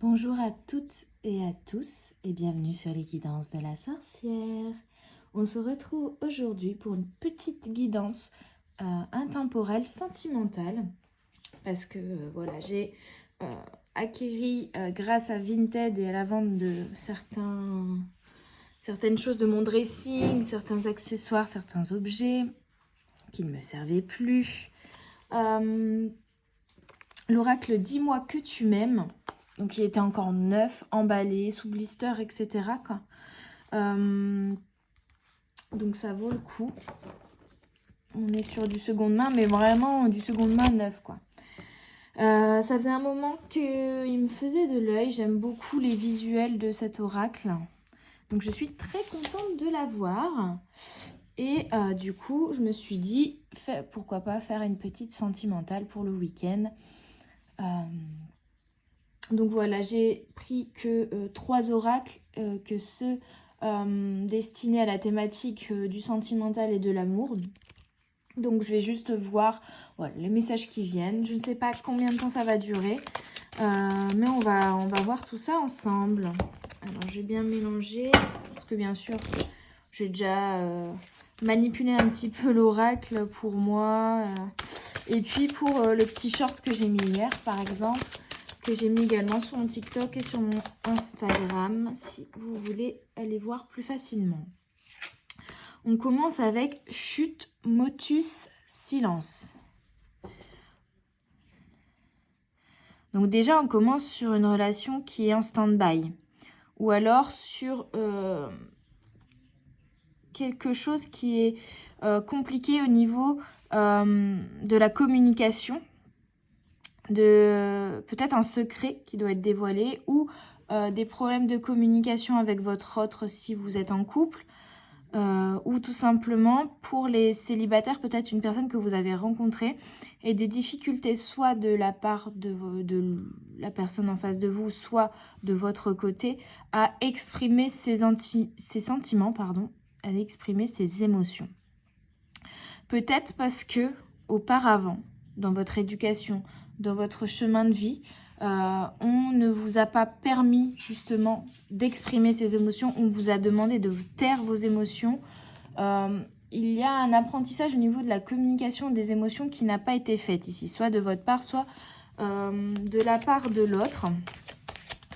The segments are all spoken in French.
Bonjour à toutes et à tous et bienvenue sur les guidances de la sorcière. On se retrouve aujourd'hui pour une petite guidance intemporelle, sentimentale, parce que voilà, j'ai acquéri grâce à Vinted et à la vente de certaines choses de mon dressing, certains accessoires, certains objets qui ne me servaient plus. L'oracle « Dis-moi que tu m'aimes », donc il était encore neuf, emballé, sous blister, etc. quoi. Donc ça vaut le coup. On est sur du seconde main, mais vraiment du seconde main neuf, quoi. Ça faisait un moment qu'il me faisait de l'œil. J'aime beaucoup les visuels de cet oracle. Donc je suis très contente de l'avoir. Et du coup, je me suis dit, pourquoi pas faire une petite sentimentale pour le week-end. Donc voilà, j'ai pris que 3 oracles, que ceux destinés à la thématique du sentimental et de l'amour. Donc je vais juste voir voilà, les messages qui viennent. Je ne sais pas combien de temps ça va durer, mais on va voir tout ça ensemble. Alors je vais bien mélanger, parce que bien sûr, j'ai déjà manipulé un petit peu l'oracle pour moi. Et puis pour le petit short que j'ai mis hier, par exemple, que j'ai mis également sur mon TikTok et sur mon Instagram, si vous voulez aller voir plus facilement. On commence avec chute, motus, silence. Donc déjà, on commence sur une relation qui est en stand-by. Ou alors sur quelque chose qui est compliqué au niveau de la communication. De peut-être un secret qui doit être dévoilé ou des problèmes de communication avec votre autre si vous êtes en couple ou tout simplement pour les célibataires, peut-être une personne que vous avez rencontrée et des difficultés soit de la part de la personne en face de vous, soit de votre côté à exprimer ses sentiments, à exprimer ses émotions. Peut-être parce que auparavant, dans votre éducation, dans votre chemin de vie, on ne vous a pas permis justement d'exprimer ces émotions, on vous a demandé de taire vos émotions. Il y a un apprentissage au niveau de la communication des émotions qui n'a pas été fait ici, soit de votre part, soit de la part de l'autre.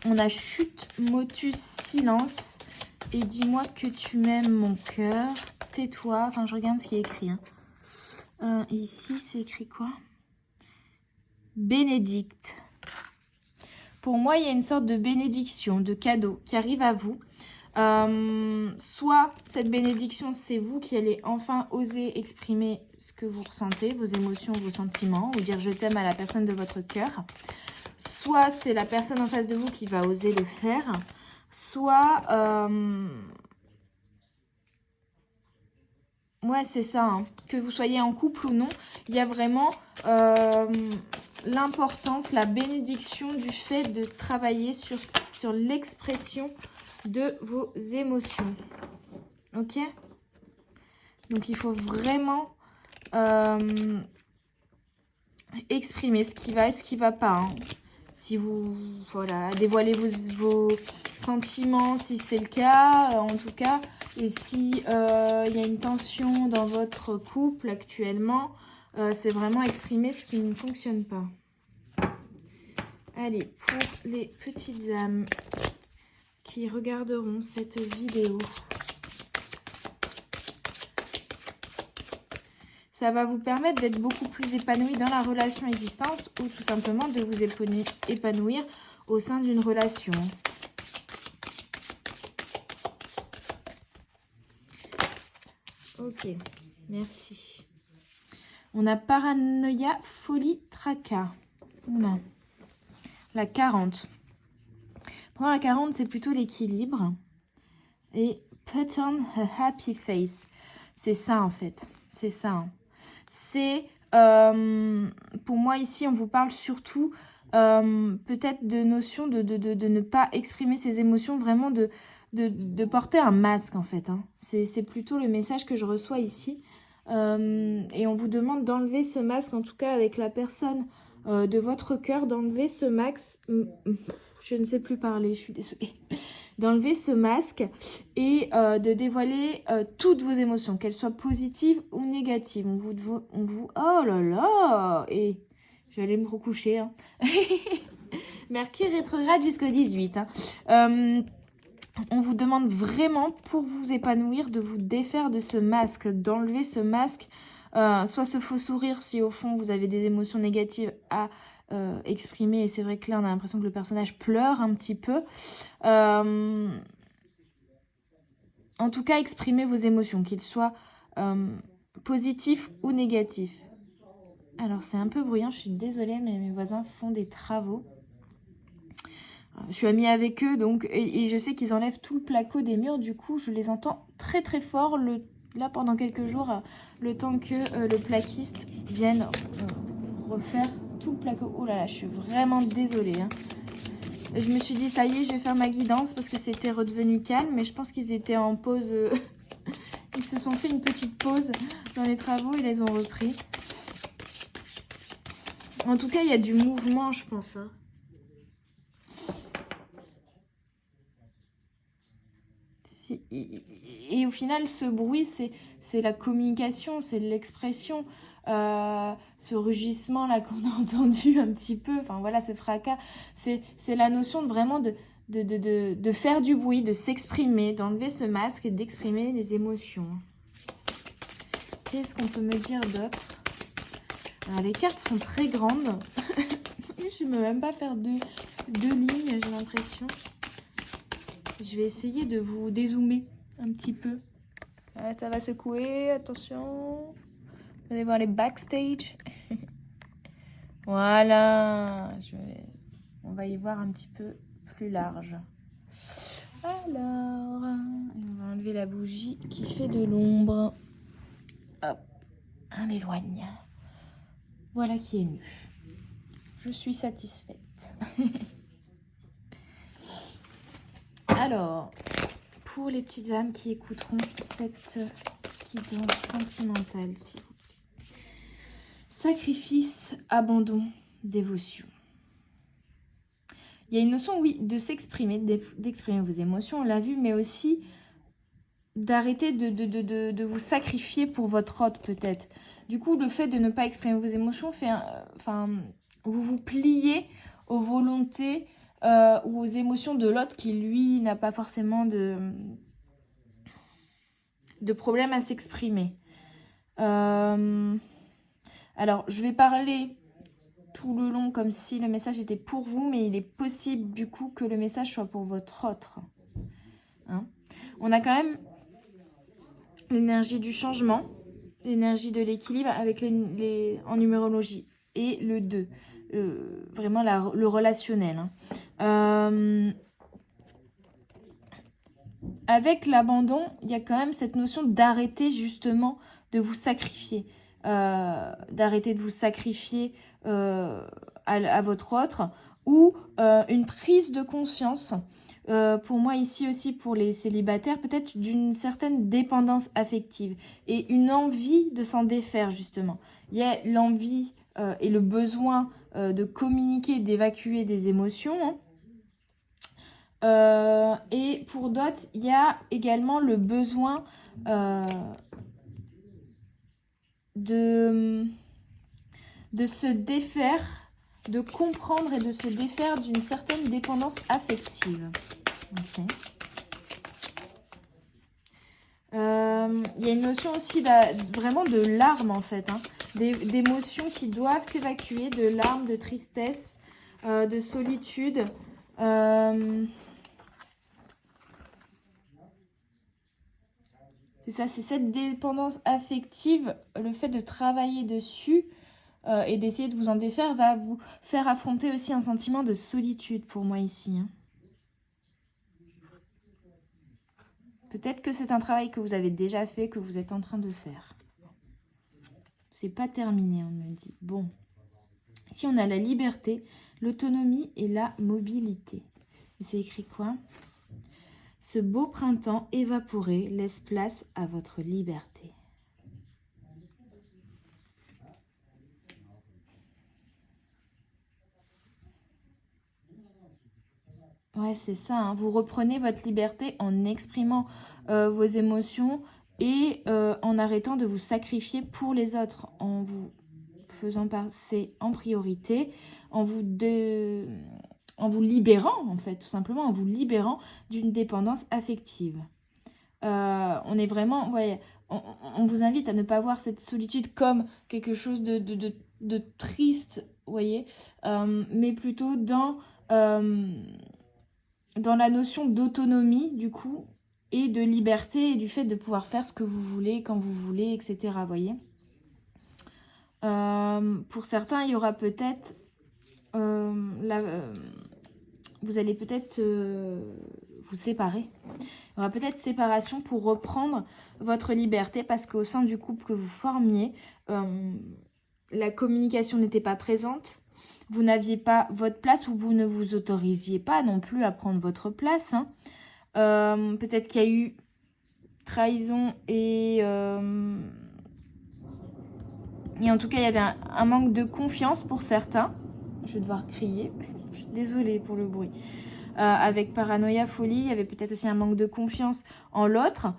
On a chute, motus, silence et dis-moi que tu m'aimes mon cœur, tais-toi, enfin je regarde ce qui est écrit. Et ici c'est écrit quoi ? Bénédicte. Pour moi, il y a une sorte de bénédiction, de cadeau qui arrive à vous. Soit cette bénédiction, c'est vous qui allez enfin oser exprimer ce que vous ressentez, vos émotions, vos sentiments, ou dire je t'aime à la personne de votre cœur. Soit c'est la personne en face de vous qui va oser le faire. Soit... ouais, c'est ça. Hein. Que vous soyez en couple ou non, il y a vraiment... l'importance, la bénédiction du fait de travailler sur l'expression de vos émotions. Ok ? Donc, il faut vraiment exprimer ce qui va et ce qui ne va pas. Hein. Si vous, voilà, dévoilez vos sentiments, si c'est le cas, en tout cas. Et si y a une tension dans votre couple actuellement, c'est vraiment exprimer ce qui ne fonctionne pas. Allez, pour les petites âmes qui regarderont cette vidéo, ça va vous permettre d'être beaucoup plus épanoui dans la relation existante ou tout simplement de vous épanouir au sein d'une relation. Ok, merci. On a paranoïa, folie, tracas. Oula. La 40. Pour moi, la 40, c'est plutôt l'équilibre. Et put on a happy face. C'est ça, en fait. C'est ça. Hein. C'est, pour moi, ici, on vous parle surtout peut-être de notion de ne pas exprimer ses émotions, vraiment de porter un masque, en fait. Hein. C'est plutôt le message que je reçois ici. Et on vous demande d'enlever ce masque, en tout cas avec la personne de votre cœur, d'enlever ce masque. je ne sais plus parler, je suis désolée. D'enlever ce masque et de dévoiler toutes vos émotions, qu'elles soient positives ou négatives. On vous... Oh là là! Et j'allais me recoucher. Hein. Mercure rétrograde jusqu'au 18. Hein. On vous demande vraiment, pour vous épanouir, de vous défaire de ce masque, d'enlever ce masque, soit ce faux sourire si au fond vous avez des émotions négatives à exprimer. Et c'est vrai que là, on a l'impression que le personnage pleure un petit peu. En tout cas, exprimez vos émotions, qu'ils soient positifs ou négatifs. Alors, c'est un peu bruyant, je suis désolée, mais mes voisins font des travaux. Je suis amie avec eux, donc, et je sais qu'ils enlèvent tout le placo des murs. Du coup, je les entends très très fort là pendant quelques jours, le temps que le plaquiste vienne refaire tout le placo. Oh là là, je suis vraiment désolée. Hein. Je me suis dit, ça y est, je vais faire ma guidance parce que c'était redevenu calme. Mais je pense qu'ils étaient en pause. Ils se sont fait une petite pause dans les travaux et les ont repris. En tout cas, il y a du mouvement, je pense. Hein. Et au final, ce bruit, c'est la communication, c'est l'expression. Ce rugissement-là qu'on a entendu un petit peu, enfin voilà, ce fracas, c'est la notion de vraiment de faire du bruit, de s'exprimer, d'enlever ce masque et d'exprimer les émotions. Qu'est-ce qu'on peut me dire d'autre? Les cartes sont très grandes. Je ne peux même pas faire deux lignes, j'ai l'impression. Je vais essayer de vous dézoomer un petit peu. Ça va secouer, attention. Vous allez voir les backstage. Voilà. On va y voir un petit peu plus large. Alors, on va enlever la bougie qui fait de l'ombre. Hop, on éloigne. Voilà qui est mieux. Je suis satisfaite. Alors, pour les petites âmes qui écouteront cette guidance sentimentale, s'il vous plaît. Sacrifice, abandon, dévotion. Il y a une notion, oui, de s'exprimer, d'exprimer vos émotions, on l'a vu, mais aussi d'arrêter de vous sacrifier pour votre hôte, peut-être. Du coup, le fait de ne pas exprimer vos émotions fait... vous vous pliez aux volontés ou aux émotions de l'autre qui, lui, n'a pas forcément de problème à s'exprimer. Alors, je vais parler tout le long comme si le message était pour vous, mais il est possible du coup que le message soit pour votre autre. Hein? On a quand même l'énergie du changement, l'énergie de l'équilibre avec en numérologie et le 2, vraiment le relationnel. Hein. Avec l'abandon, il y a quand même cette notion d'arrêter justement de vous sacrifier. D'arrêter de vous sacrifier à votre autre, ou une prise de conscience, pour moi ici aussi pour les célibataires, peut-être d'une certaine dépendance affective et une envie de s'en défaire justement. Il y a l'envie et le besoin de communiquer, d'évacuer des émotions, hein. Et pour d'autres, il y a également le besoin de se défaire, de comprendre et de se défaire d'une certaine dépendance affective. Okay. Il y a une notion aussi vraiment de larmes en fait, hein, d'émotions qui doivent s'évacuer, de larmes, de tristesse, de solitude. C'est ça, c'est cette dépendance affective, le fait de travailler dessus et d'essayer de vous en défaire va vous faire affronter aussi un sentiment de solitude pour moi ici. Hein. Peut-être que c'est un travail que vous avez déjà fait, que vous êtes en train de faire. C'est pas terminé, on me dit. Bon, ici on a la liberté, l'autonomie et la mobilité. Et c'est écrit quoi ? Ce beau printemps évaporé laisse place à votre liberté. Ouais, c'est ça, hein. Vous reprenez votre liberté en exprimant vos émotions et en arrêtant de vous sacrifier pour les autres, en vous faisant passer en priorité, en vous libérant, en fait, tout simplement, en vous libérant d'une dépendance affective. On est vraiment, ouais, on vous invite à ne pas voir cette solitude comme quelque chose de triste, vous voyez, mais plutôt dans la notion d'autonomie, du coup, et de liberté, et du fait de pouvoir faire ce que vous voulez, quand vous voulez, etc., vous voyez. Pour certains, il y aura peut-être... vous allez peut-être vous séparer. Il y aura peut-être séparation pour reprendre votre liberté parce qu'au sein du couple que vous formiez, la communication n'était pas présente. Vous n'aviez pas votre place ou vous ne vous autorisiez pas non plus à prendre votre place. Hein. Peut-être qu'il y a eu trahison et en tout cas, il y avait un manque de confiance pour certains. Je vais devoir crier. Je suis désolée pour le bruit. Avec paranoïa, folie, il y avait peut-être aussi un manque de confiance en l'autre,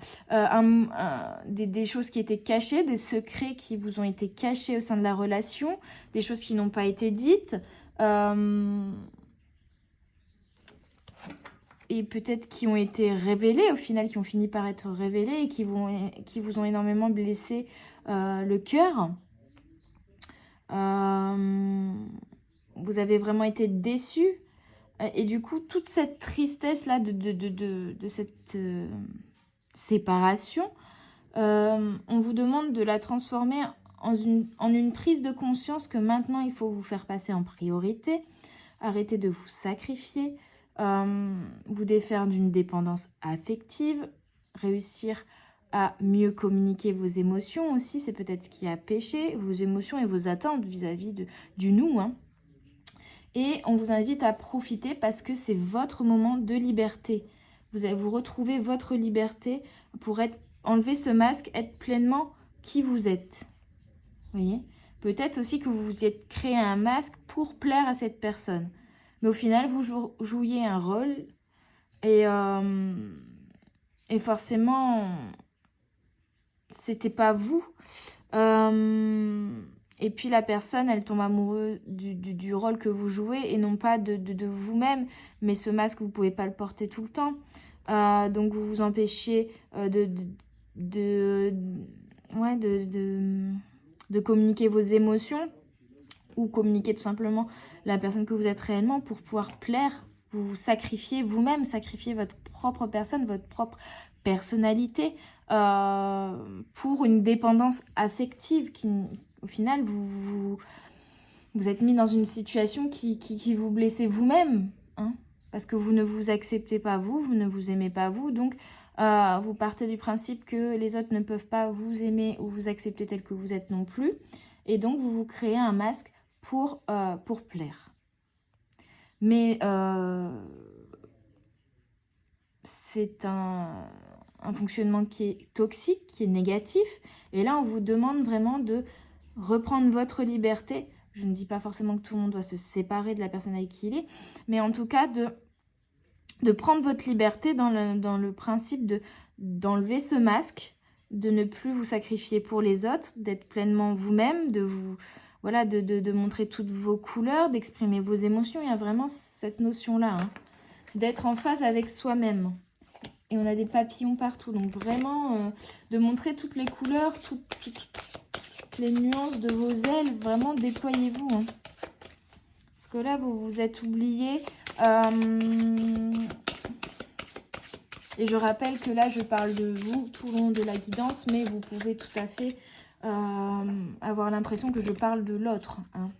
des choses qui étaient cachées, des secrets qui vous ont été cachés au sein de la relation, des choses qui n'ont pas été dites, et peut-être qui ont été révélées au final, qui ont fini par être révélées et qui vous ont énormément blessé le cœur. Vous avez vraiment été déçus. Et du coup, toute cette tristesse-là de cette séparation, on vous demande de la transformer en une prise de conscience que maintenant, il faut vous faire passer en priorité, arrêter de vous sacrifier, vous défaire d'une dépendance affective, réussir à mieux communiquer vos émotions aussi, c'est peut-être ce qui a péché, vos émotions et vos attentes vis-à-vis du nous, hein. Et on vous invite à profiter parce que c'est votre moment de liberté. Vous allez vous retrouver votre liberté pour enlever ce masque, être pleinement qui vous êtes. Vous voyez ? Peut-être aussi que vous vous êtes créé un masque pour plaire à cette personne. Mais au final, vous jouiez un rôle et forcément, c'était pas vous. Et puis la personne, elle tombe amoureuse du rôle que vous jouez et non pas de vous-même. Mais ce masque, vous ne pouvez pas le porter tout le temps. Donc vous vous empêchez de communiquer vos émotions ou communiquer tout simplement la personne que vous êtes réellement pour pouvoir plaire. Vous vous sacrifiez vous-même, sacrifiez votre propre personne, votre propre personnalité pour une dépendance affective qui... Au final, vous êtes mis dans une situation qui vous blessez vous-même, hein, parce que vous ne vous acceptez pas vous ne vous aimez pas vous, donc vous partez du principe que les autres ne peuvent pas vous aimer ou vous accepter tel que vous êtes non plus, et donc vous vous créez un masque pour plaire. Mais c'est un fonctionnement qui est toxique, qui est négatif, et là on vous demande vraiment de reprendre votre liberté. Je ne dis pas forcément que tout le monde doit se séparer de la personne avec qui il est, mais en tout cas de prendre votre liberté dans le principe d'enlever ce masque, de ne plus vous sacrifier pour les autres, d'être pleinement vous-même, de montrer toutes vos couleurs, d'exprimer vos émotions. Il y a vraiment cette notion-là, hein, d'être en phase avec soi-même. Et on a des papillons partout, donc vraiment de montrer toutes les couleurs, toutes les nuances de vos ailes, vraiment déployez-vous, hein. Parce que là vous vous êtes oublié, et je rappelle que là je parle de vous tout au long de la guidance, mais vous pouvez tout à fait avoir l'impression que je parle de l'autre, hein.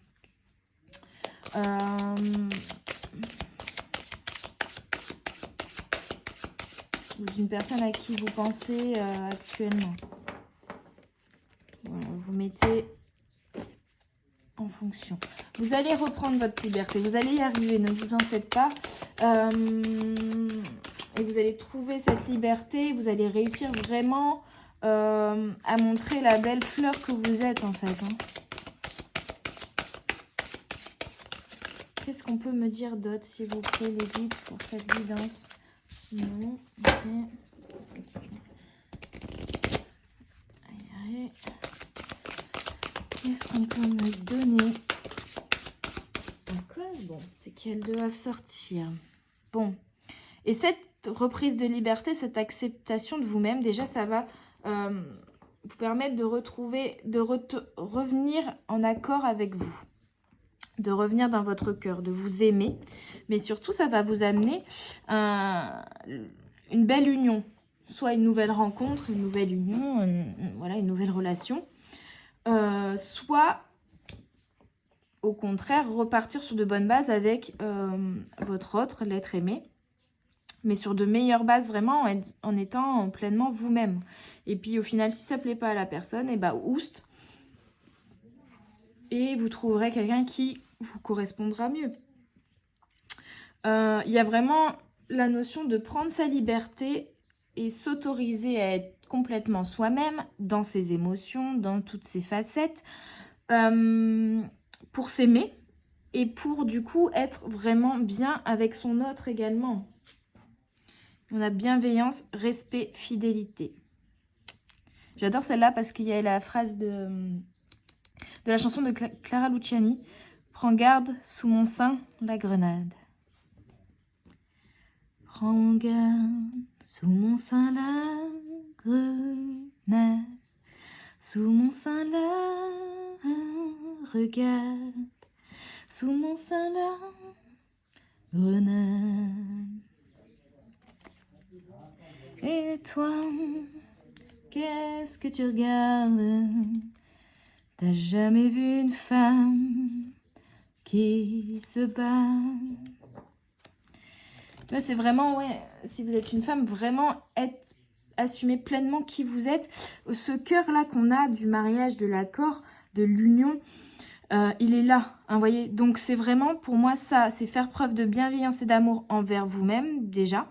Une personne à qui vous pensez actuellement. Voilà, vous mettez en fonction. Vous allez reprendre votre liberté. Vous allez y arriver, ne vous en faites pas. Et vous allez trouver cette liberté. Vous allez réussir vraiment à montrer la belle fleur que vous êtes, en fait, hein. Qu'est-ce qu'on peut me dire d'autre, s'il vous plaît, les guides, pour cette guidance? Non, ok. Allez. Qu'est-ce qu'on peut me donner? D'accord, bon, c'est qu'elles doivent sortir. Bon, et cette reprise de liberté, cette acceptation de vous-même, déjà, ça va vous permettre de retrouver, revenir en accord avec vous, de revenir dans votre cœur, de vous aimer. Mais surtout, ça va vous amener une belle union, soit une nouvelle rencontre, une nouvelle union, voilà, une nouvelle relation, soit au contraire repartir sur de bonnes bases avec votre autre, l'être aimé, mais sur de meilleures bases vraiment en étant pleinement vous-même. Et puis au final, si ça ne plaît pas à la personne, et bah oust, et vous trouverez quelqu'un qui vous correspondra mieux. Il y a vraiment la notion de prendre sa liberté et s'autoriser à être complètement soi-même dans ses émotions, dans toutes ses facettes, pour s'aimer et pour du coup être vraiment bien avec son autre également. On a bienveillance, respect, fidélité. J'adore celle-là parce qu'il y a la phrase de la chanson de Clara Luciani. Prends garde, sous mon sein, la grenade. Prends garde, sous mon sein, la grenade. Sous mon sein, la regarde. Sous mon sein, la grenade. Et toi, qu'est-ce que tu regardes? T'as jamais vu une femme qui se bat? Tu vois, c'est vraiment, ouais, si vous êtes une femme, vraiment assumer pleinement qui vous êtes. Ce cœur-là qu'on a du mariage, de l'accord, de l'union, il est là, hein, voyez. Donc c'est vraiment, pour moi, ça, c'est faire preuve de bienveillance et d'amour envers vous-même, déjà.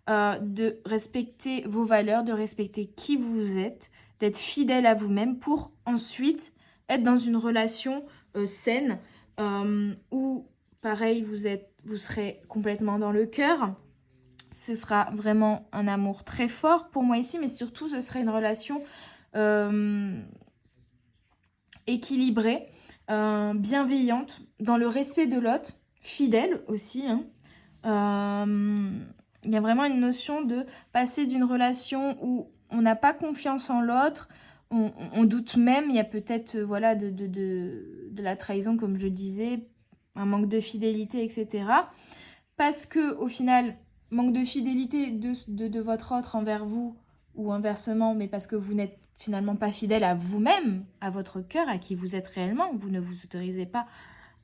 De respecter vos valeurs, de respecter qui vous êtes, d'être fidèle à vous-même pour ensuite être dans une relation saine où, pareil, vous serez complètement dans le cœur. Ce sera vraiment un amour très fort pour moi ici, mais surtout, ce sera une relation équilibrée, bienveillante, dans le respect de l'autre, fidèle aussi, hein. Il y a vraiment une notion de passer d'une relation où on n'a pas confiance en l'autre, on doute même, il y a peut-être voilà, de la trahison, comme je le disais, un manque de fidélité, etc. Parce que au final, manque de fidélité de votre autre envers vous, ou inversement, mais parce que vous n'êtes finalement pas fidèle à vous-même, à votre cœur, à qui vous êtes réellement, vous ne vous autorisez pas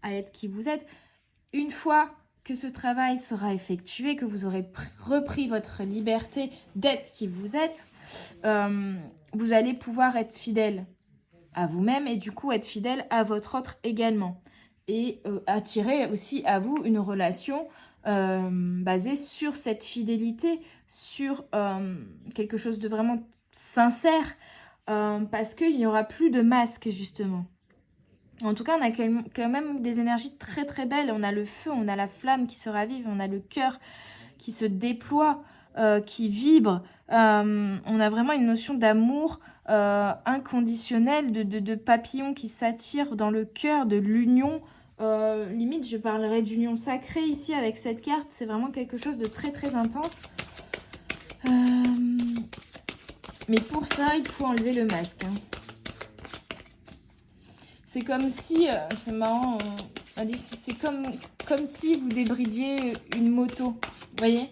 à être qui vous êtes. Une fois que ce travail sera effectué, que vous aurez repris votre liberté d'être qui vous êtes, vous allez pouvoir être fidèle à vous-même et du coup être fidèle à votre autre également. Et attirer aussi à vous une relation basée sur cette fidélité, sur quelque chose de vraiment sincère, parce qu'il n'y aura plus de masque justement. En tout cas, on a quand même des énergies très très belles. On a le feu, on a la flamme qui se ravive, on a le cœur qui se déploie, qui vibre. On a vraiment une notion d'amour inconditionnel, de papillon qui s'attire dans le cœur, de l'union. Limite, je parlerais d'union sacrée ici avec cette carte. C'est vraiment quelque chose de très très intense. Mais pour ça, il faut enlever le masque, hein. C'est comme si, c'est marrant, c'est comme si vous débridiez une moto, vous voyez?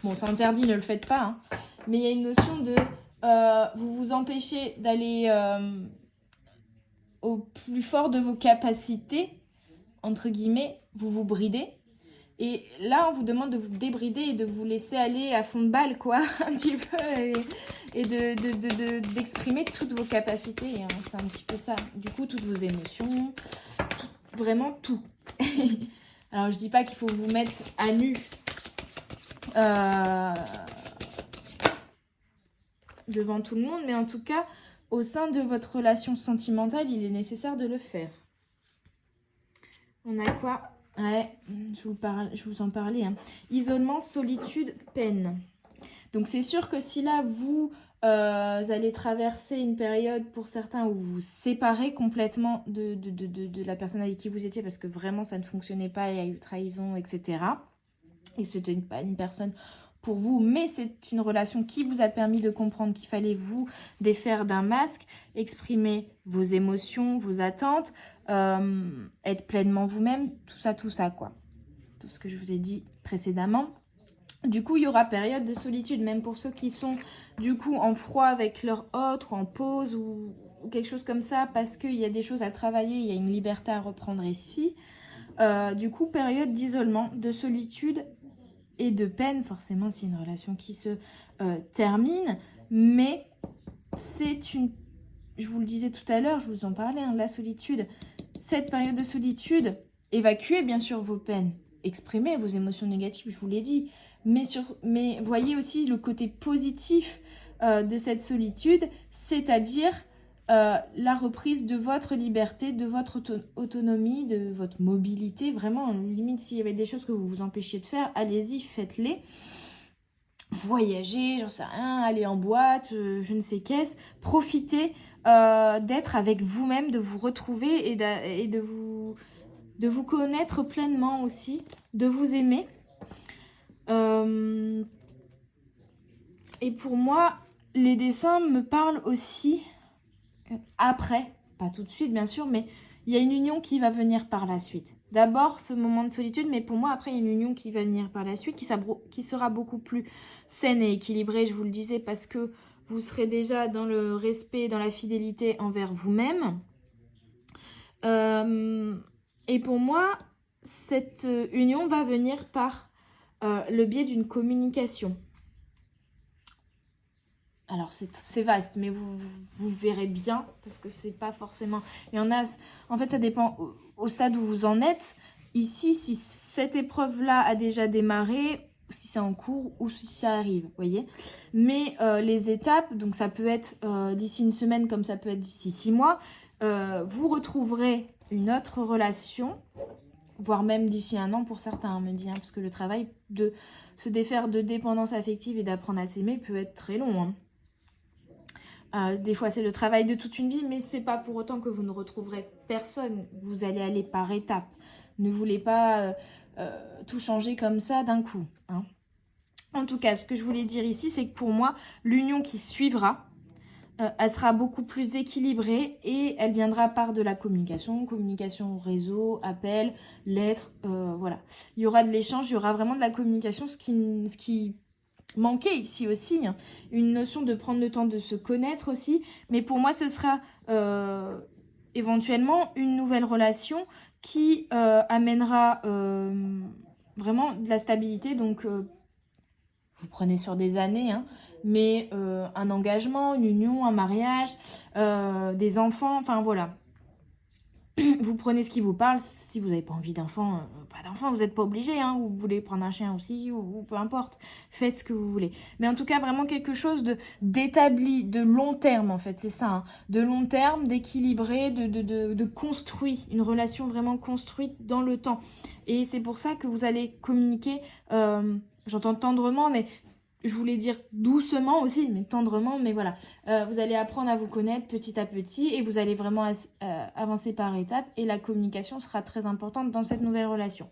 Bon, c'est interdit, ne le faites pas, hein. Mais il y a une notion de, vous vous empêchez d'aller au plus fort de vos capacités, entre guillemets, vous vous bridez. Et là, on vous demande de vous débrider et de vous laisser aller à fond de balle, quoi, un petit peu, et d'exprimer toutes vos capacités, hein. C'est un petit peu ça. Du coup, toutes vos émotions, vraiment tout. Alors, je dis pas qu'il faut vous mettre à nu devant tout le monde, mais en tout cas, au sein de votre relation sentimentale, il est nécessaire de le faire. On a quoi Ouais, je vous en parlais. Hein. Isolement, solitude, peine. Donc c'est sûr que si là, vous allez traverser une période pour certains où vous vous séparez complètement de la personne avec qui vous étiez parce que vraiment ça ne fonctionnait pas, il y a eu trahison, etc. Et c'était pas une personne pour vous, mais c'est une relation qui vous a permis de comprendre qu'il fallait vous défaire d'un masque, exprimer vos émotions, vos attentes, être pleinement vous-même, tout ça, quoi. Tout ce que je vous ai dit précédemment. Du coup, il y aura période de solitude, même pour ceux qui sont du coup en froid avec leur hôte ou en pause ou quelque chose comme ça, parce qu'il y a des choses à travailler, il y a une liberté à reprendre ici. Du coup, période d'isolement, de solitude et de peine, forcément, c'est une relation qui se termine, mais c'est une... Je vous le disais tout à l'heure, je vous en parlais, hein, la solitude. Cette période de solitude, évacuez bien sûr vos peines, exprimez vos émotions négatives, je vous l'ai dit, mais voyez aussi le côté positif de cette solitude, c'est-à-dire la reprise de votre liberté, de votre autonomie, de votre mobilité. Vraiment, limite, s'il y avait des choses que vous vous empêchiez de faire, allez-y, faites-les. Voyager, j'en sais rien, aller en boîte, je ne sais qu'est-ce. Profitez d'être avec vous-même, de vous retrouver et de vous connaître pleinement aussi, de vous aimer. Et pour moi, les dessins me parlent aussi après, pas tout de suite bien sûr, mais il y a une union qui va venir par la suite. D'abord ce moment de solitude, mais pour moi après il y a une union qui va venir par la suite, qui sera beaucoup plus saine et équilibrée, je vous le disais, parce que vous serez déjà dans le respect, dans la fidélité envers vous-même. Et pour moi, cette union va venir par le biais d'une communication. Alors c'est vaste, mais vous verrez bien, parce que c'est pas forcément... Il y en a... En fait, ça dépend au stade où vous en êtes. Ici, si cette épreuve-là a déjà démarré, si c'est en cours ou si ça arrive, vous voyez. Mais les étapes, donc ça peut être d'ici une semaine comme ça peut être d'ici 6 mois, vous retrouverez une autre relation, voire même d'ici 1 an pour certains, me dit, hein, parce que le travail de se défaire de dépendance affective et d'apprendre à s'aimer peut être très long, hein. Des fois, c'est le travail de toute une vie, mais c'est pas pour autant que vous ne retrouverez personne. Vous allez aller par étapes. Ne voulez pas tout changer comme ça d'un coup, hein. En tout cas, ce que je voulais dire ici, c'est que pour moi, l'union qui suivra, elle sera beaucoup plus équilibrée et elle viendra par de la communication réseau, appel, lettres, voilà. Il y aura de l'échange, il y aura vraiment de la communication, ce qui manquait ici aussi, hein. Une notion de prendre le temps de se connaître aussi, mais pour moi ce sera éventuellement une nouvelle relation qui amènera vraiment de la stabilité, donc vous prenez sur des années, hein, mais un engagement, une union, un mariage, des enfants, enfin voilà. Vous prenez ce qui vous parle. Si vous n'avez pas envie d'enfant, pas d'enfant, vous n'êtes pas obligé, hein, ou vous voulez prendre un chien aussi, ou peu importe, faites ce que vous voulez. Mais en tout cas, vraiment quelque chose d'établi, de long terme en fait, c'est ça, hein, de long terme, d'équilibré, de construit, une relation vraiment construite dans le temps. Et c'est pour ça que vous allez communiquer, j'entends tendrement, mais je voulais dire doucement aussi, mais tendrement, mais voilà. Vous allez apprendre à vous connaître petit à petit et vous allez vraiment avancer par étapes et la communication sera très importante dans cette nouvelle relation.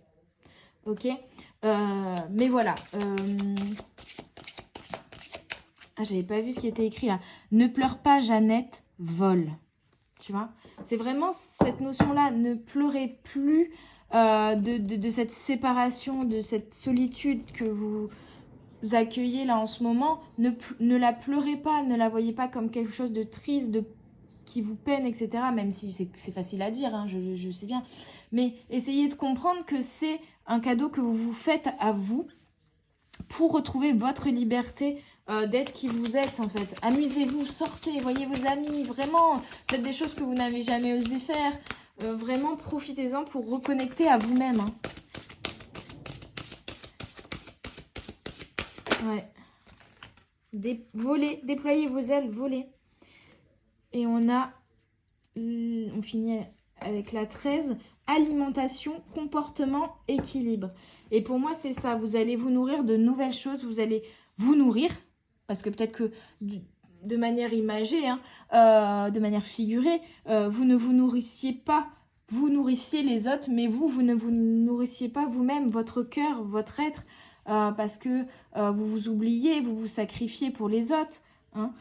Ok, mais voilà. Ah, j'avais pas vu ce qui était écrit là. Ne pleure pas, Jeannette, vole. Tu vois, c'est vraiment cette notion-là. Ne pleurez plus de cette séparation, de cette solitude que vous accueillez là en ce moment. Ne la pleurez pas, ne la voyez pas comme quelque chose de triste, qui vous peine, etc. Même si c'est facile à dire, hein, je sais bien. Mais essayez de comprendre que c'est un cadeau que vous vous faites à vous pour retrouver votre liberté d'être qui vous êtes en fait. Amusez-vous, sortez, voyez vos amis, vraiment, faites des choses que vous n'avez jamais osé faire. Vraiment, profitez-en pour reconnecter à vous-même, hein. Ouais. Volez, déployez vos ailes, volez. Et on finit avec la 13. alimentation, comportement, équilibre. Et pour moi, c'est ça. Vous allez vous nourrir de nouvelles choses. Vous allez vous nourrir. Parce que peut-être que de manière imagée, hein, de manière figurée, vous ne vous nourrissiez pas. Vous nourrissiez les autres, mais vous ne vous nourrissiez pas vous-même, votre cœur, votre être. Parce que vous vous oubliez, vous vous sacrifiez pour les autres. Hein.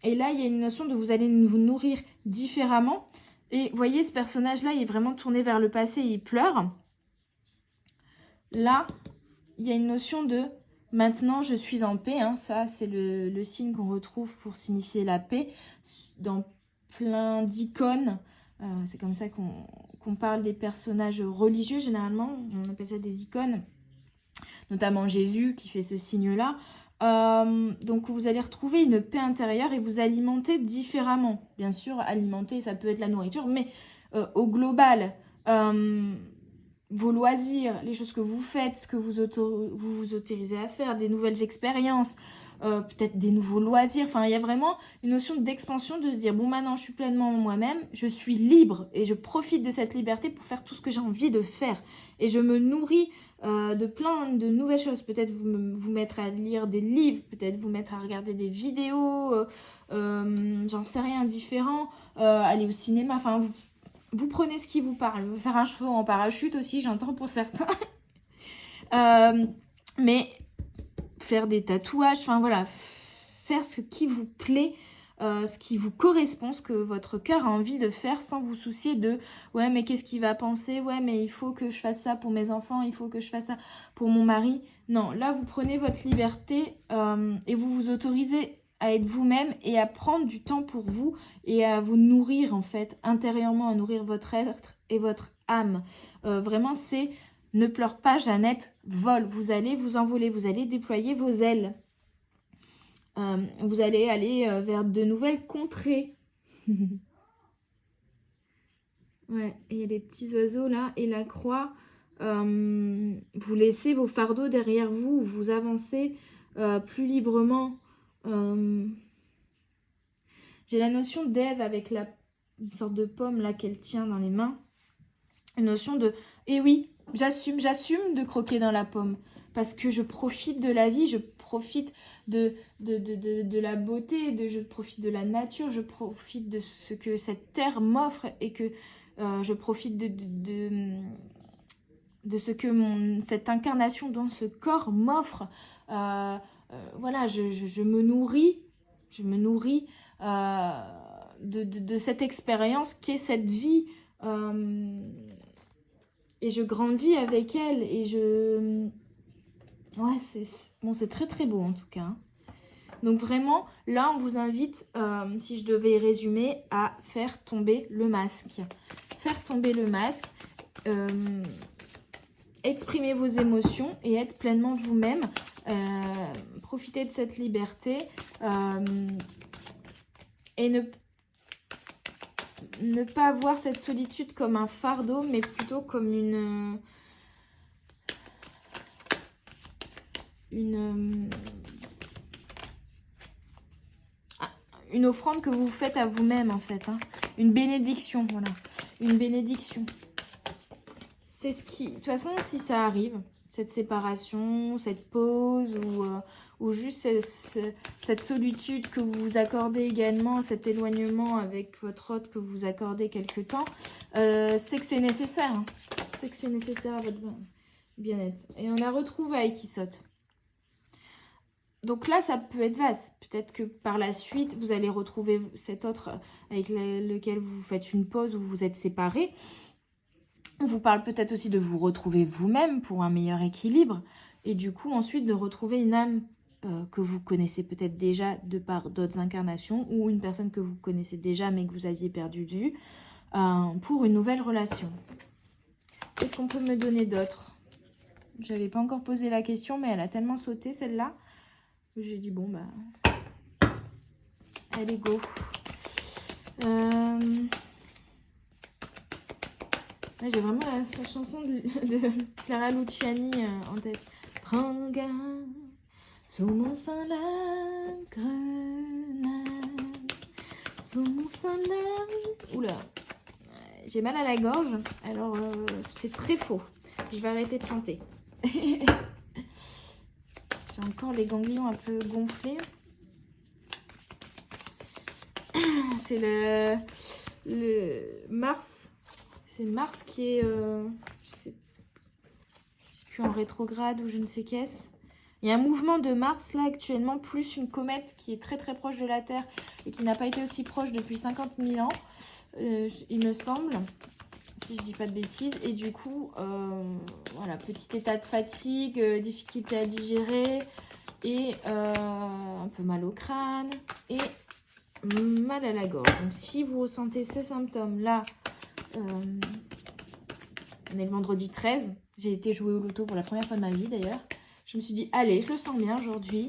Et là, il y a une notion de vous allez vous nourrir différemment. Et vous voyez, ce personnage-là, il est vraiment tourné vers le passé, il pleure. Là, il y a une notion de « maintenant, je suis en paix hein. ». Ça, c'est le signe qu'on retrouve pour signifier la paix dans plein d'icônes. C'est comme ça qu'on parle des personnages religieux, généralement. On appelle ça des icônes. Notamment Jésus qui fait ce signe-là. Donc vous allez retrouver une paix intérieure et vous alimenter différemment. Bien sûr, alimenter, ça peut être la nourriture, mais au global, vos loisirs, les choses que vous faites, ce que vous vous autorisez à faire, des nouvelles expériences, peut-être des nouveaux loisirs. Enfin, il y a vraiment une notion d'expansion, de se dire, bon, maintenant, je suis pleinement moi-même, je suis libre et je profite de cette liberté pour faire tout ce que j'ai envie de faire. Et je me nourris de plein de nouvelles choses. Peut-être vous mettre à lire des livres, peut-être vous mettre à regarder des vidéos, j'en sais rien, différents, aller au cinéma, enfin, vous prenez ce qui vous parle. Faire un saut en parachute aussi, j'entends pour certains. Mais faire des tatouages, enfin voilà, faire ce qui vous plaît, ce qui vous correspond, ce que votre cœur a envie de faire sans vous soucier de « ouais, mais qu'est-ce qu'il va penser ? Ouais, mais il faut que je fasse ça pour mes enfants, il faut que je fasse ça pour mon mari. » Non, là, vous prenez votre liberté et vous vous autorisez à être vous-même et à prendre du temps pour vous et à vous nourrir, en fait, intérieurement, à nourrir votre être et votre âme. Vraiment, c'est « ne pleure pas, Jeannette, vole ». Vous allez vous envoler, vous allez déployer vos ailes. Vous allez aller vers de nouvelles contrées. Ouais, et il y a les petits oiseaux là et la croix. Vous laissez vos fardeaux derrière vous, vous avancez plus librement. J'ai la notion d'Ève avec une sorte de pomme là qu'elle tient dans les mains. Une notion de « eh oui, j'assume de croquer dans la pomme. » Parce que je profite de la vie, je profite de la beauté, je profite de la nature, je profite de ce que cette terre m'offre et que je profite de ce que cette incarnation dans ce corps m'offre. Voilà, je me nourris de cette expérience qu'est cette vie. Et je grandis avec elle et je... Ouais, c'est très très beau en tout cas. Donc vraiment, là on vous invite, si je devais résumer, à faire tomber le masque. Faire tomber le masque, exprimer vos émotions et être pleinement vous-même. Profiter de cette liberté et ne pas voir cette solitude comme un fardeau, mais plutôt comme une offrande que vous faites à vous-même en fait. Hein. Une bénédiction, voilà. Une bénédiction. C'est ce qui... De toute façon, si ça arrive, cette séparation, cette pause ou juste cette solitude que vous vous accordez également, cet éloignement avec votre hôte que vous accordez quelque temps, c'est que c'est nécessaire. Hein. C'est que c'est nécessaire à votre bien-être. Et on a retrouvailles qui sautent. Donc là, ça peut être vaste. Peut-être que par la suite, vous allez retrouver cet autre avec lequel vous faites une pause ou vous êtes séparés. On vous parle peut-être aussi de vous retrouver vous-même pour un meilleur équilibre. Et du coup, ensuite, de retrouver une âme que vous connaissez peut-être déjà de par d'autres incarnations ou une personne que vous connaissez déjà mais que vous aviez perdu de vue pour une nouvelle relation. Qu'est-ce qu'on peut me donner d'autre? Je n'avais pas encore posé la question, mais elle a tellement sauté celle-là. J'ai dit, bon, bah, allez, go. Ouais, j'ai vraiment la chanson de Clara Luciani en tête. Prends garde, sous mon sein la grenade, sous mon sein la... Oula, j'ai mal à la gorge, alors c'est très faux. Je vais arrêter de chanter. J'ai encore les ganglions un peu gonflés. C'est le Mars. C'est Mars qui est, je sais plus, en rétrograde ou je ne sais qu'est-ce. Il y a un mouvement de Mars là actuellement, plus une comète qui est très très proche de la Terre et qui n'a pas été aussi proche depuis 50 000 ans, il me semble, si je dis pas de bêtises. Et du coup, voilà, petit état de fatigue, difficulté à digérer et un peu mal au crâne et mal à la gorge. Donc si vous ressentez ces symptômes là, on est le vendredi 13, j'ai été jouer au loto pour la première fois de ma vie d'ailleurs. Je me suis dit, allez, je le sens bien aujourd'hui.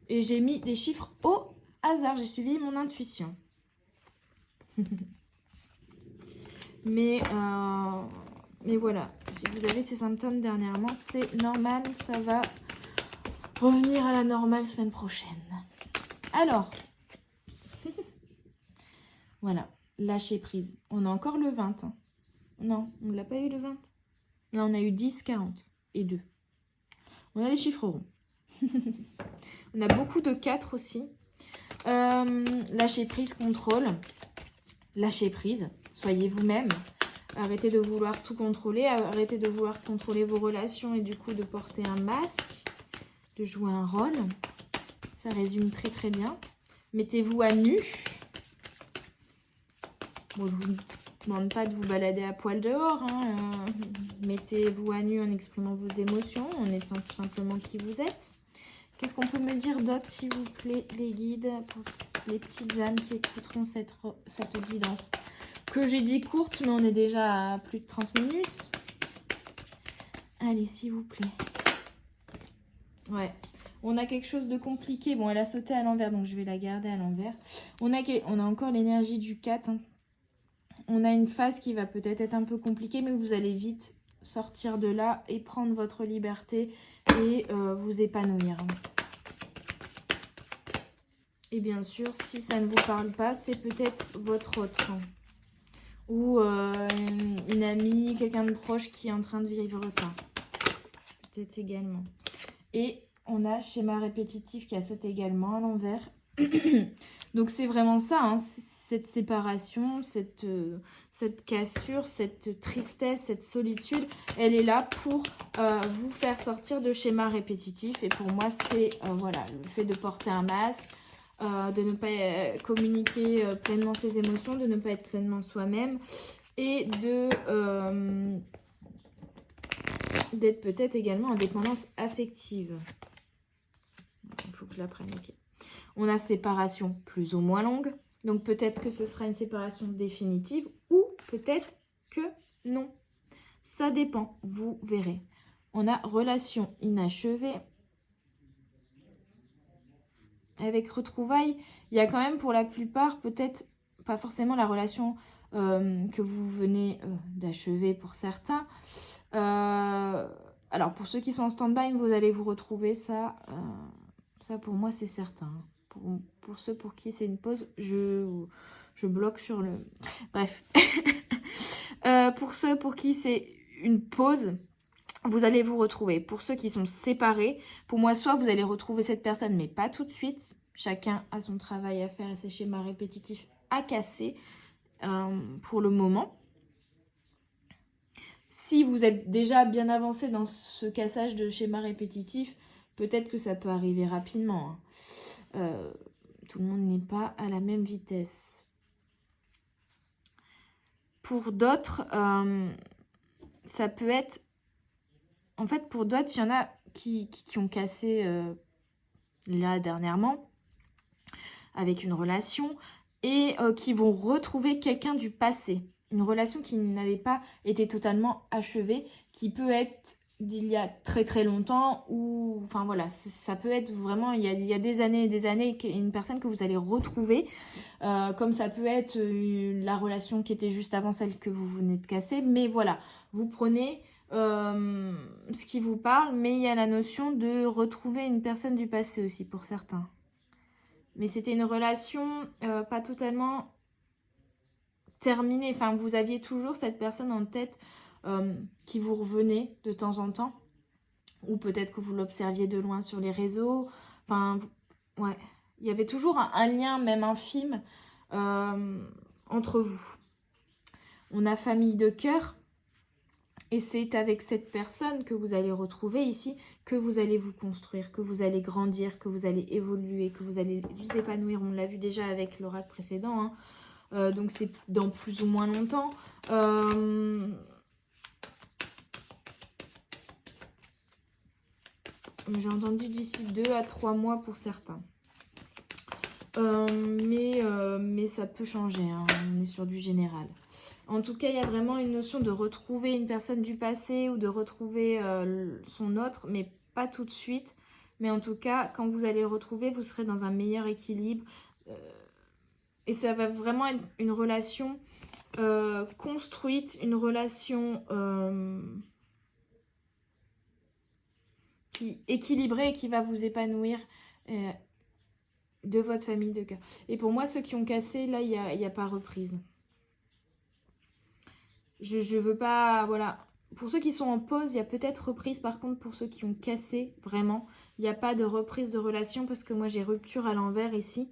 Et j'ai mis des chiffres au hasard. J'ai suivi mon intuition. mais voilà, si vous avez ces symptômes dernièrement, c'est normal. Ça va revenir à la normale semaine prochaine. Alors, voilà, lâcher prise. On a encore le 20. Hein. Non, on ne l'a pas eu le 20. Là, on a eu 10, 40 et 2. On a les chiffres ronds. On a beaucoup de 4 aussi. Lâcher prise, contrôle. Lâcher prise. Soyez vous-même. Arrêtez de vouloir tout contrôler. Arrêtez de vouloir contrôler vos relations et du coup de porter un masque. De jouer un rôle. Ça résume très très bien. Mettez-vous à nu. Bon, je vous demande pas de vous balader à poil dehors. Hein. Mettez-vous à nu en exprimant vos émotions, en étant tout simplement qui vous êtes. Qu'est-ce qu'on peut me dire d'autre, s'il vous plaît, les guides, pour les petites âmes qui écouteront cette guidance que j'ai dit courte, mais on est déjà à plus de 30 minutes. Allez, s'il vous plaît. Ouais. On a quelque chose de compliqué. Bon, elle a sauté à l'envers, donc je vais la garder à l'envers. On a encore l'énergie du 4. Hein. On a une phase qui va peut-être être un peu compliquée, mais vous allez vite sortir de là et prendre votre liberté et vous épanouir. Et bien sûr, si ça ne vous parle pas, c'est peut-être votre autre. Ou une amie, quelqu'un de proche qui est en train de vivre ça. Peut-être également. Et on a schéma répétitif qui a sauté également à l'envers. Donc c'est vraiment ça, hein, cette séparation, cette cassure, cette tristesse, cette solitude, elle est là pour vous faire sortir de schémas répétitifs. Et pour moi, c'est voilà, le fait de porter un masque, de ne pas communiquer pleinement ses émotions, de ne pas être pleinement soi-même et d'être peut-être également en dépendance affective. Il faut que je la prenne, ok. On a séparation plus ou moins longue. Donc peut-être que ce sera une séparation définitive ou peut-être que non. Ça dépend, vous verrez. On a relation inachevée. Avec retrouvailles, il y a quand même pour la plupart peut-être pas forcément la relation que vous venez d'achever pour certains. Alors pour ceux qui sont en stand-by, vous allez vous retrouver ça. Ça pour moi c'est certain. Pour ceux pour qui c'est une pause, je bloque sur le... Bref. Pour ceux pour qui c'est une pause, vous allez vous retrouver. Pour ceux qui sont séparés, pour moi, soit vous allez retrouver cette personne, mais pas tout de suite. Chacun a son travail à faire et ses schémas répétitifs à casser pour le moment. Si vous êtes déjà bien avancé dans ce cassage de schémas répétitifs, peut-être que ça peut arriver rapidement. Hein. Tout le monde n'est pas à la même vitesse. Pour d'autres, ça peut être... En fait, pour d'autres, il y en a qui ont cassé là dernièrement avec une relation et qui vont retrouver quelqu'un du passé. Une relation qui n'avait pas été totalement achevée, qui peut être d'il y a très très longtemps ou... Enfin voilà, ça peut être vraiment il y a des années et des années, une personne que vous allez retrouver, comme ça peut être la relation qui était juste avant celle que vous venez de casser. Mais voilà, vous prenez... ce qui vous parle, mais il y a la notion de retrouver une personne du passé aussi pour certains. Mais c'était une relation pas totalement terminé. Enfin, vous aviez toujours cette personne en tête qui vous revenait de temps en temps. Ou peut-être que vous l'observiez de loin sur les réseaux. Enfin, ouais. Il y avait toujours un lien, même infime, entre vous. On a famille de cœur. Et c'est avec cette personne que vous allez retrouver ici, que vous allez vous construire, que vous allez grandir, que vous allez évoluer, que vous allez vous épanouir. On l'a vu déjà avec l'oracle précédent. Donc c'est dans plus ou moins longtemps. J'ai entendu d'ici 2 à 3 mois pour certains. Mais ça peut changer, hein. On est sur du général. En tout cas, il y a vraiment une notion de retrouver une personne du passé ou de retrouver son autre, mais pas tout de suite. Mais en tout cas, quand vous allez le retrouver, vous serez dans un meilleur équilibre. Et ça va vraiment être une relation construite, une relation équilibrée et qui va vous épanouir de votre famille de cœur. Et pour moi, ceux qui ont cassé, là, il n'y a pas reprise. Je veux pas, voilà. Pour ceux qui sont en pause, il y a peut-être reprise. Par contre, pour ceux qui ont cassé, vraiment, il n'y a pas de reprise de relation parce que moi, j'ai rupture à l'envers ici.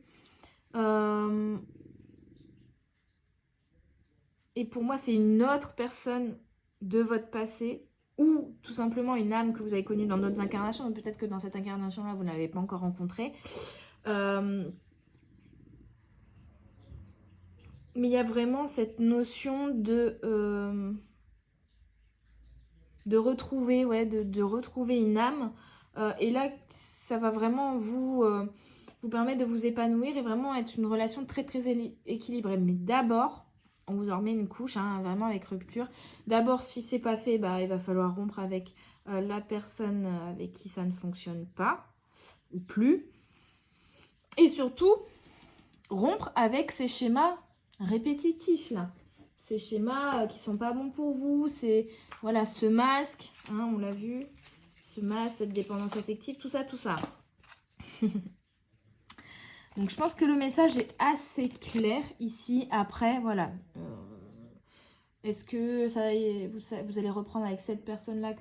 Et pour moi, c'est une autre personne de votre passé ou tout simplement une âme que vous avez connue dans d'autres incarnations. Donc peut-être que dans cette incarnation-là, vous ne l'avez pas encore rencontrée. Mais il y a vraiment cette notion de retrouver, de retrouver une âme. Et là, ça va vraiment vous permettre de vous épanouir et vraiment être une relation très très équilibrée. Mais d'abord, on vous en remet une couche, hein, vraiment avec rupture. D'abord, si c'est pas fait, bah, il va falloir rompre avec la personne avec qui ça ne fonctionne pas ou plus. Et surtout, rompre avec ces schémas répétitifs là. Ces schémas qui sont pas bons pour vous, c'est voilà, ce masque, hein, on l'a vu, ce masque, cette dépendance affective, tout ça. Donc je pense que le message est assez clair ici. Après, voilà. Est-ce que vous allez reprendre avec cette personne-là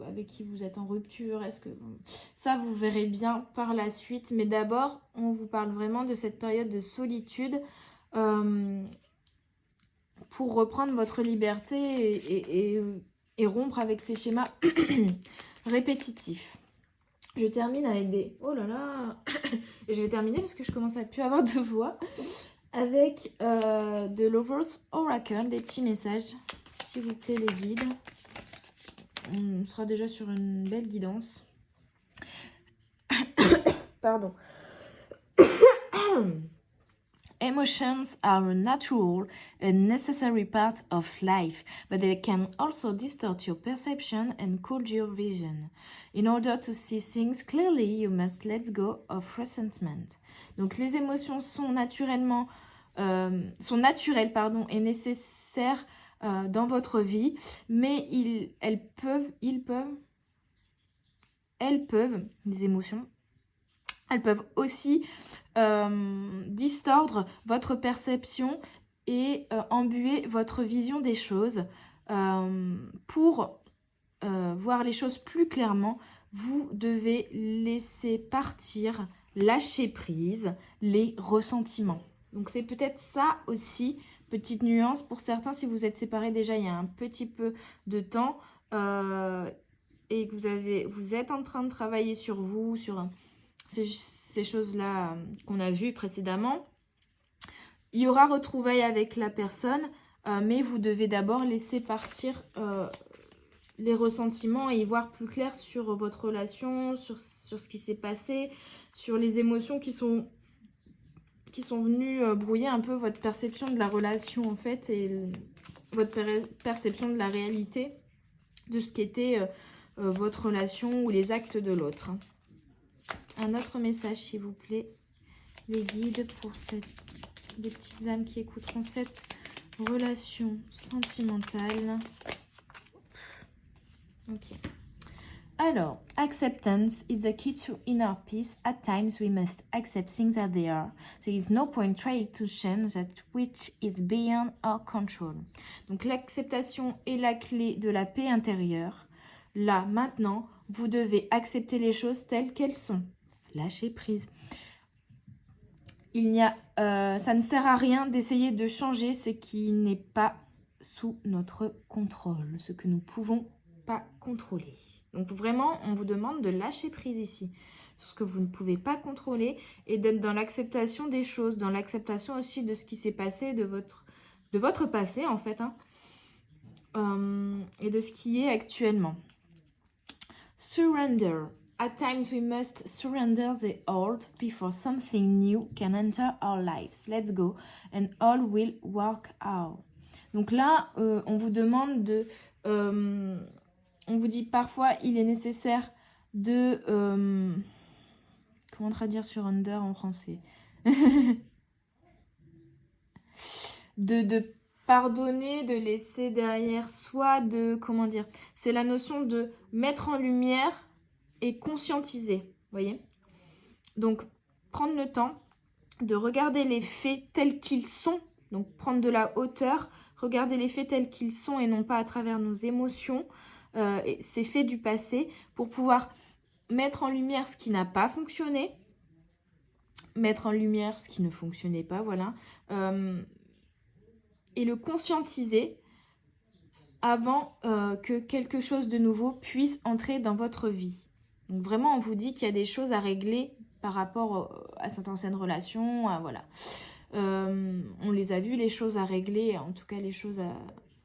avec qui vous êtes en rupture? Est-ce que ça, vous verrez bien par la suite. Mais d'abord, on vous parle vraiment de cette période de solitude pour reprendre votre liberté et rompre avec ces schémas répétitifs. Je termine avec des... Oh là là. Et je vais terminer parce que je commence à plus avoir de voix. Avec de Lovers Oracle, des petits messages. S'il vous plaît, les guides. On sera déjà sur une belle guidance. Pardon. Emotions are a natural and necessary part of life, but they can also distort your perception and cloud your vision. In order to see things clearly, you must let go of resentment. Donc les émotions sont naturelles et nécessaires dans votre vie, mais elles peuvent, les émotions, elles peuvent aussi distordre votre perception et embuer votre vision des choses. Pour voir les choses plus clairement, vous devez laisser partir, lâcher prise, les ressentiments. Donc c'est peut-être ça aussi, petite nuance pour certains, si vous êtes séparés déjà il y a un petit peu de temps et que vous êtes en train de travailler sur vous, sur ces choses-là qu'on a vues précédemment. Il y aura retrouvailles avec la personne, mais vous devez d'abord laisser partir les ressentiments et y voir plus clair sur votre relation, sur ce qui s'est passé, sur les émotions qui sont venues brouiller un peu votre perception de la relation en fait et votre perception de la réalité de ce qu'était votre relation ou les actes de l'autre. Un autre message, s'il vous plaît, les guides pour les petites âmes qui écouteront cette relation sentimentale. Ok. Alors, acceptance is the key to inner peace. At times, we must accept things as they are. There is no point trying to change that which is beyond our control. Donc, l'acceptation est la clé de la paix intérieure. Là, maintenant, vous devez accepter les choses telles qu'elles sont. Lâcher prise. Ça ne sert à rien d'essayer de changer ce qui n'est pas sous notre contrôle, ce que nous pouvons pas contrôler. Donc vraiment, on vous demande de lâcher prise ici, sur ce que vous ne pouvez pas contrôler et d'être dans l'acceptation des choses, dans l'acceptation aussi de ce qui s'est passé, de votre passé en fait, et de ce qui est actuellement. Surrender. At times we must surrender the old before something new can enter our lives. Let's go and all will work out. Donc là, on vous demande de... on vous dit parfois, il est nécessaire de... comment traduire surrender en français? de pardonner, de laisser derrière soi, comment dire? C'est la notion de mettre en lumière et conscientiser, vous voyez? Donc, prendre le temps de regarder les faits tels qu'ils sont, donc prendre de la hauteur, regarder les faits tels qu'ils sont et non pas à travers nos émotions, ces faits du passé, pour pouvoir mettre en lumière ce qui n'a pas fonctionné, mettre en lumière ce qui ne fonctionnait pas, voilà, et le conscientiser avant que quelque chose de nouveau puisse entrer dans votre vie. Donc vraiment, on vous dit qu'il y a des choses à régler par rapport à cette ancienne relation, voilà. On les a vues, les choses à régler, en tout cas les choses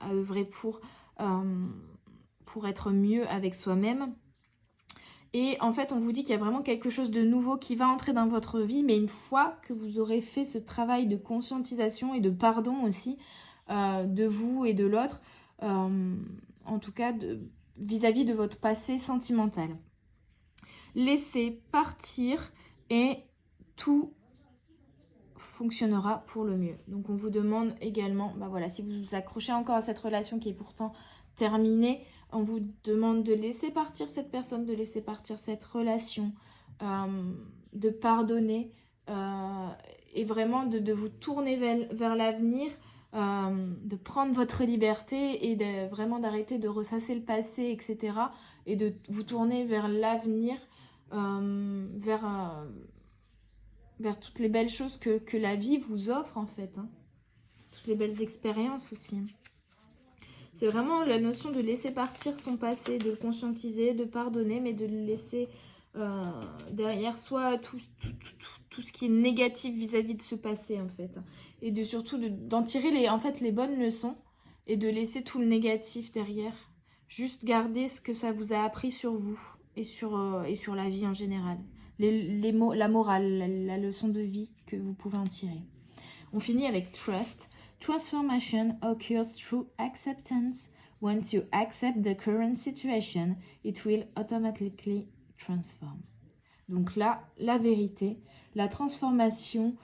à œuvrer pour être mieux avec soi-même. Et en fait, on vous dit qu'il y a vraiment quelque chose de nouveau qui va entrer dans votre vie, mais une fois que vous aurez fait ce travail de conscientisation et de pardon aussi de vous et de l'autre, en tout cas vis-à-vis de votre passé sentimental. Laissez partir et tout fonctionnera pour le mieux. Donc on vous demande également, voilà, si vous vous accrochez encore à cette relation qui est pourtant terminée, on vous demande de laisser partir cette personne, de laisser partir cette relation, de pardonner et vraiment de vous tourner vers l'avenir, de prendre votre liberté et vraiment d'arrêter de ressasser le passé, etc. Et de vous tourner vers l'avenir, vers toutes les belles choses que la vie vous offre en fait, toutes les belles expériences aussi. C'est vraiment la notion de laisser partir son passé, de le conscientiser, de pardonner, mais de le laisser derrière soi tout ce qui est négatif vis-à-vis de ce passé en fait, et surtout d'en tirer les bonnes leçons et de laisser tout le négatif derrière, juste garder ce que ça vous a appris sur vous et sur la vie en général, la morale, la leçon de vie que vous pouvez en tirer. On finit avec trust. Transformation occurs through acceptance. Once you accept the current situation, it will automatically transform. Donc là, la vérité, la transformation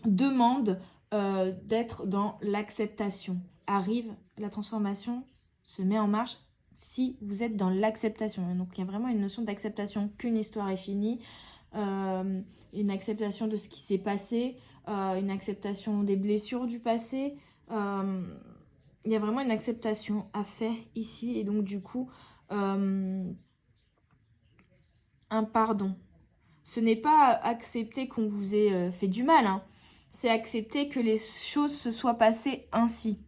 demande d'être dans l'acceptation. Arrive, la transformation se met en marche si vous êtes dans l'acceptation. Donc il y a vraiment une notion d'acceptation qu'une histoire est finie, une acceptation de ce qui s'est passé, une acceptation des blessures du passé. Il y a vraiment une acceptation à faire ici et donc du coup un pardon. Ce n'est pas accepter qu'on vous ait fait du mal, c'est accepter que les choses se soient passées ainsi.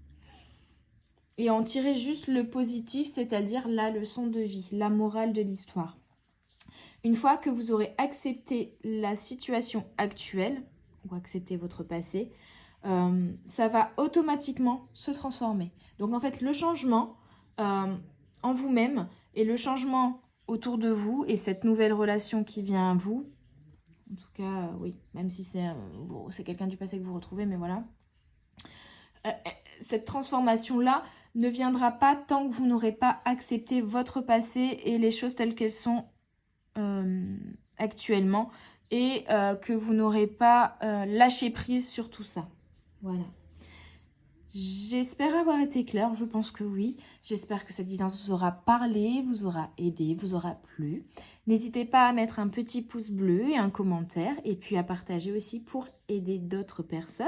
Et en tirer juste le positif, c'est-à-dire la leçon de vie, la morale de l'histoire. Une fois que vous aurez accepté la situation actuelle, ou accepté votre passé, ça va automatiquement se transformer. Donc en fait, le changement en vous-même et le changement autour de vous et cette nouvelle relation qui vient à vous, en tout cas, oui, même si c'est quelqu'un du passé que vous retrouvez, mais voilà. Cette transformation-là ne viendra pas tant que vous n'aurez pas accepté votre passé et les choses telles qu'elles sont actuellement et que vous n'aurez pas lâché prise sur tout ça. Voilà. J'espère avoir été claire, je pense que oui. J'espère que cette guidance vous aura parlé, vous aura aidé, vous aura plu. N'hésitez pas à mettre un petit pouce bleu et un commentaire, et puis à partager aussi pour aider d'autres personnes,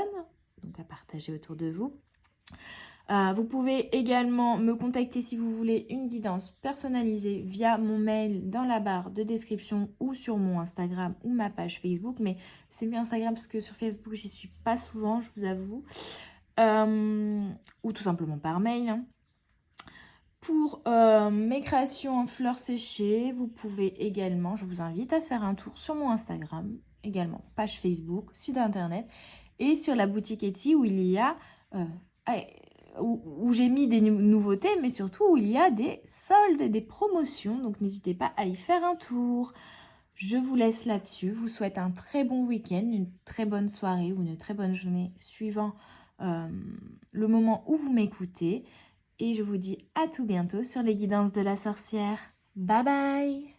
donc à partager autour de vous. Vous pouvez également me contacter si vous voulez une guidance personnalisée via mon mail dans la barre de description ou sur mon Instagram ou ma page Facebook. Mais c'est mieux Instagram parce que sur Facebook, j'y suis pas souvent, je vous avoue. Ou tout simplement par mail. Hein. Pour mes créations en fleurs séchées, vous pouvez également, je vous invite à faire un tour sur mon Instagram, également page Facebook, site internet et sur la boutique Etsy où il y a où j'ai mis des nouveautés, mais surtout où il y a des soldes et des promotions. Donc n'hésitez pas à y faire un tour. Je vous laisse là-dessus. Je vous souhaite un très bon week-end, une très bonne soirée ou une très bonne journée suivant le moment où vous m'écoutez. Et je vous dis à tout bientôt sur les guidances de la sorcière. Bye bye!